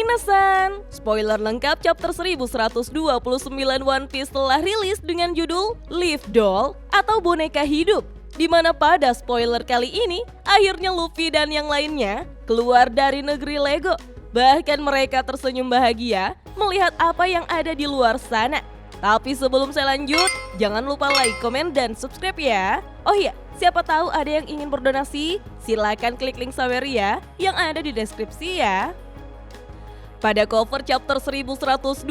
Minasan, spoiler lengkap chapter 1129 One Piece telah rilis dengan judul Live Doll atau boneka hidup. Di mana pada spoiler kali ini, akhirnya Luffy dan yang lainnya keluar dari negeri Lego. Bahkan mereka tersenyum bahagia melihat apa yang ada di luar sana. Tapi sebelum saya lanjut, jangan lupa like, komen, dan subscribe ya. Oh iya, siapa tahu ada yang ingin berdonasi, silakan klik link Saweria yang ada di deskripsi ya. Pada cover chapter 1129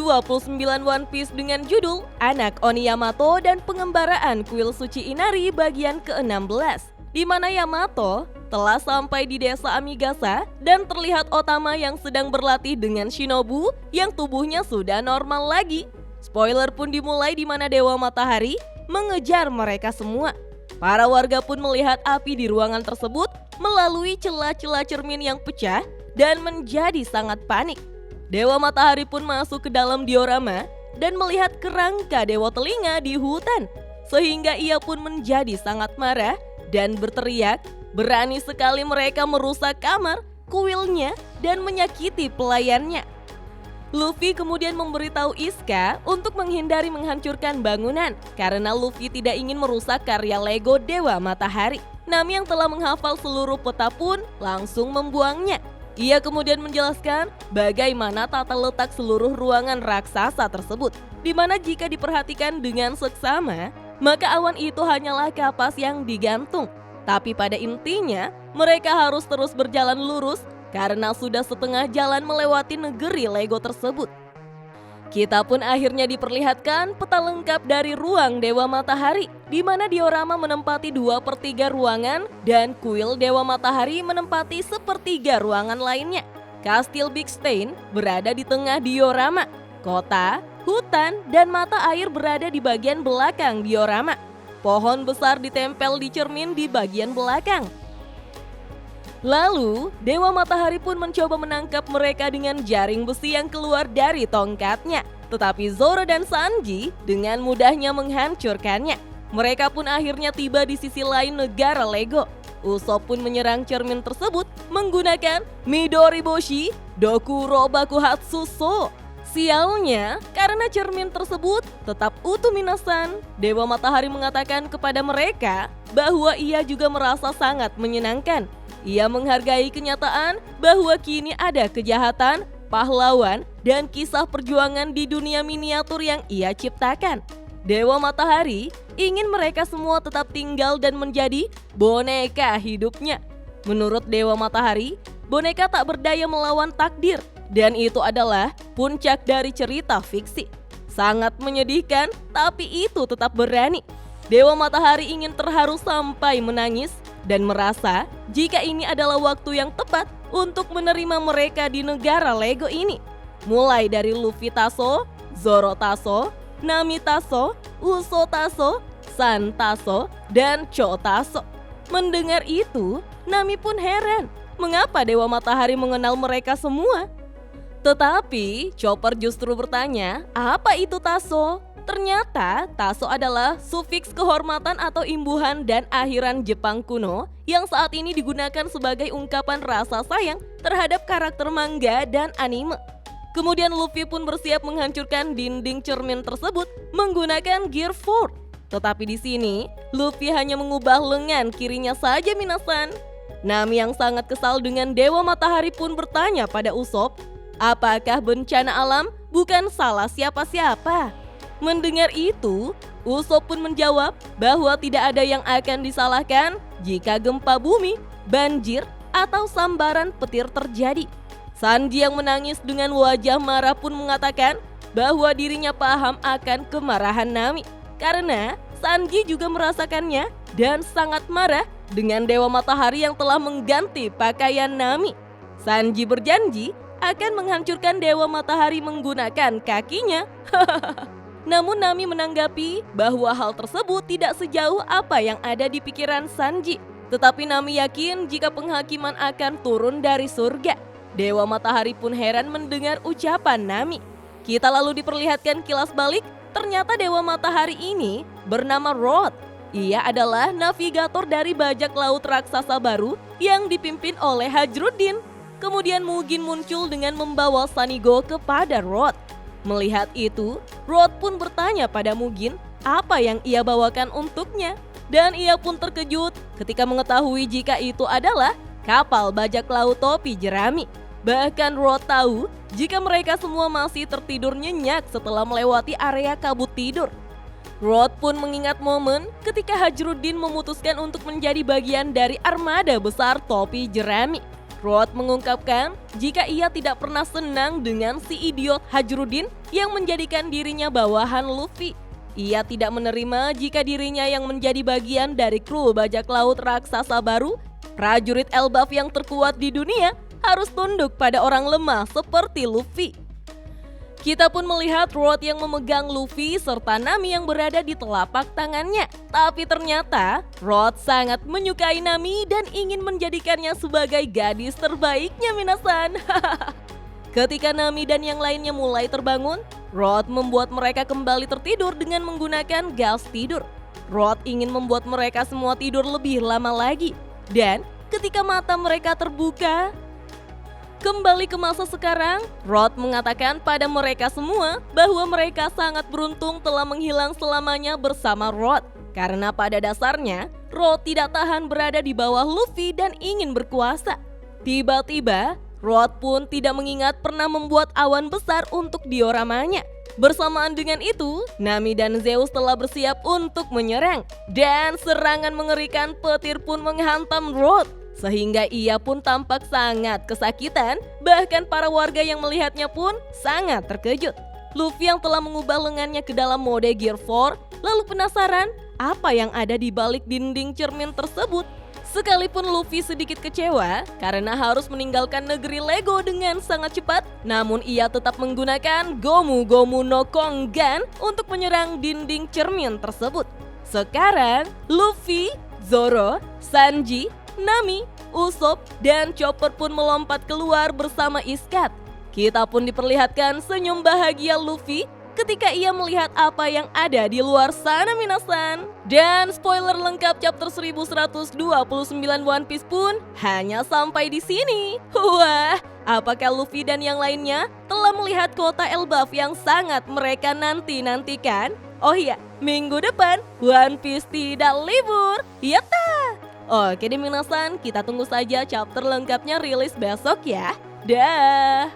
One Piece dengan judul Anak Oni Yamato dan Pengembaraan Kuil Suci Inari bagian ke-16, di mana Yamato telah sampai di desa Amigasa dan terlihat Otama yang sedang berlatih dengan Shinobu yang tubuhnya sudah normal lagi. Spoiler pun dimulai di mana Dewa Matahari mengejar mereka semua. Para warga pun melihat api di ruangan tersebut melalui celah-celah cermin yang pecah dan menjadi sangat panik. Dewa Matahari pun masuk ke dalam diorama dan melihat kerangka Dewa Telinga di hutan. Sehingga ia pun menjadi sangat marah dan berteriak, berani sekali mereka merusak kamar, kuilnya, dan menyakiti pelayannya. Luffy kemudian memberitahu Iska untuk menghindari menghancurkan bangunan karena Luffy tidak ingin merusak karya Lego Dewa Matahari. Nami yang telah menghafal seluruh peta pun langsung membuangnya. Ia kemudian menjelaskan bagaimana tata letak seluruh ruangan raksasa tersebut, di mana jika diperhatikan dengan seksama, maka awan itu hanyalah kapas yang digantung. Tapi pada intinya, mereka harus terus berjalan lurus karena sudah setengah jalan melewati negeri Lego tersebut. Kita pun akhirnya diperlihatkan peta lengkap dari ruang Dewa Matahari, di mana diorama menempati 2/3 ruangan dan kuil Dewa Matahari menempati 1/3 ruangan lainnya. Kastil Big Stain berada di tengah diorama, kota, hutan, dan mata air berada di bagian belakang diorama. Pohon besar ditempel di cermin di bagian belakang. Lalu, Dewa Matahari pun mencoba menangkap mereka dengan jaring besi yang keluar dari tongkatnya. Tetapi Zoro dan Sanji dengan mudahnya menghancurkannya. Mereka pun akhirnya tiba di sisi lain negara Lego. Usopp pun menyerang cermin tersebut menggunakan Midori Boshi Dokuro Bakuhatsu So. Sialnya, karena cermin tersebut tetap utuh Minasan, Dewa Matahari mengatakan kepada mereka bahwa ia juga merasa sangat menyenangkan. Ia menghargai kenyataan bahwa kini ada kejahatan, pahlawan, dan kisah perjuangan di dunia miniatur yang ia ciptakan. Dewa Matahari ingin mereka semua tetap tinggal dan menjadi boneka hidupnya. Menurut Dewa Matahari, boneka tak berdaya melawan takdir, dan itu adalah puncak dari cerita fiksi. Sangat menyedihkan, tapi itu tetap berani. Dewa Matahari ingin terharu sampai menangis dan merasa jika ini adalah waktu yang tepat untuk menerima mereka di negara Lego ini. Mulai dari Luffy Taso, Zoro Taso, Nami Taso, Uso Taso, San Taso, dan Cho Taso. Mendengar itu, Nami pun heran mengapa Dewa Matahari mengenal mereka semua. Tetapi Chopper justru bertanya, apa itu Taso? Ternyata Taso adalah sufiks kehormatan atau imbuhan dan akhiran Jepang kuno yang saat ini digunakan sebagai ungkapan rasa sayang terhadap karakter manga dan anime. Kemudian Luffy pun bersiap menghancurkan dinding cermin tersebut menggunakan Gear 4. Tetapi di sini Luffy hanya mengubah lengan kirinya saja Minasan. Nami yang sangat kesal dengan Dewa Matahari pun bertanya pada Usopp, apakah bencana alam bukan salah siapa-siapa? Mendengar itu, Usopp pun menjawab bahwa tidak ada yang akan disalahkan jika gempa bumi, banjir, atau sambaran petir terjadi. Sanji yang menangis dengan wajah marah pun mengatakan bahwa dirinya paham akan kemarahan Nami. Karena Sanji juga merasakannya dan sangat marah dengan Dewa Matahari yang telah mengganti pakaian Nami. Sanji berjanji akan menghancurkan Dewa Matahari menggunakan kakinya. Namun Nami menanggapi bahwa hal tersebut tidak sejauh apa yang ada di pikiran Sanji. Tetapi Nami yakin jika penghakiman akan turun dari surga. Dewa Matahari pun heran mendengar ucapan Nami. Kita lalu diperlihatkan kilas balik, ternyata Dewa Matahari ini bernama Rod. Ia adalah navigator dari bajak laut raksasa baru yang dipimpin oleh Hajruddin. Kemudian Mugen muncul dengan membawa Sanigo kepada Rod. Melihat itu, Rod pun bertanya pada Mugen apa yang ia bawakan untuknya. Dan ia pun terkejut ketika mengetahui jika itu adalah kapal bajak laut topi jerami. Bahkan Rod tahu jika mereka semua masih tertidur nyenyak setelah melewati area kabut tidur. Rod pun mengingat momen ketika Hajruddin memutuskan untuk menjadi bagian dari armada besar topi jerami. Rod mengungkapkan jika ia tidak pernah senang dengan si idiot Hajruddin yang menjadikan dirinya bawahan Luffy. Ia tidak menerima jika dirinya yang menjadi bagian dari kru bajak laut raksasa baru, prajurit Elbaf yang terkuat di dunia, harus tunduk pada orang lemah seperti Luffy. Kita pun melihat Rod yang memegang Luffy serta Nami yang berada di telapak tangannya. Tapi ternyata Rod sangat menyukai Nami dan ingin menjadikannya sebagai gadis terbaiknya minasan. Ketika Nami dan yang lainnya mulai terbangun, Rod membuat mereka kembali tertidur dengan menggunakan gas tidur. Rod ingin membuat mereka semua tidur lebih lama lagi. Dan ketika mata mereka terbuka, kembali ke masa sekarang, Rod mengatakan pada mereka semua bahwa mereka sangat beruntung telah menghilang selamanya bersama Rod. Karena pada dasarnya, Rod tidak tahan berada di bawah Luffy dan ingin berkuasa. Tiba-tiba, Rod pun tidak mengingat pernah membuat awan besar untuk dioramanya. Bersamaan dengan itu, Nami dan Zeus telah bersiap untuk menyerang. Dan serangan mengerikan petir pun menghantam Rod. Sehingga ia pun tampak sangat kesakitan, bahkan para warga yang melihatnya pun sangat terkejut. Luffy yang telah mengubah lengannya ke dalam mode Gear 4, lalu penasaran apa yang ada di balik dinding cermin tersebut. Sekalipun Luffy sedikit kecewa karena harus meninggalkan negeri Lego dengan sangat cepat, namun ia tetap menggunakan Gomu Gomu no Kongan untuk menyerang dinding cermin tersebut. Sekarang, Luffy, Zoro, Sanji, Nami, Usopp, dan Chopper pun melompat keluar bersama Iskat. Kita pun diperlihatkan senyum bahagia Luffy ketika ia melihat apa yang ada di luar sana minasan. Dan spoiler lengkap chapter 1129 One Piece pun hanya sampai di sini. Wah, apakah Luffy dan yang lainnya telah melihat kota Elbaf yang sangat mereka nanti-nantikan? Oh iya, minggu depan One Piece tidak libur. Yatta! Oke deh minasan, kita tunggu saja chapter lengkapnya rilis besok ya. Dah.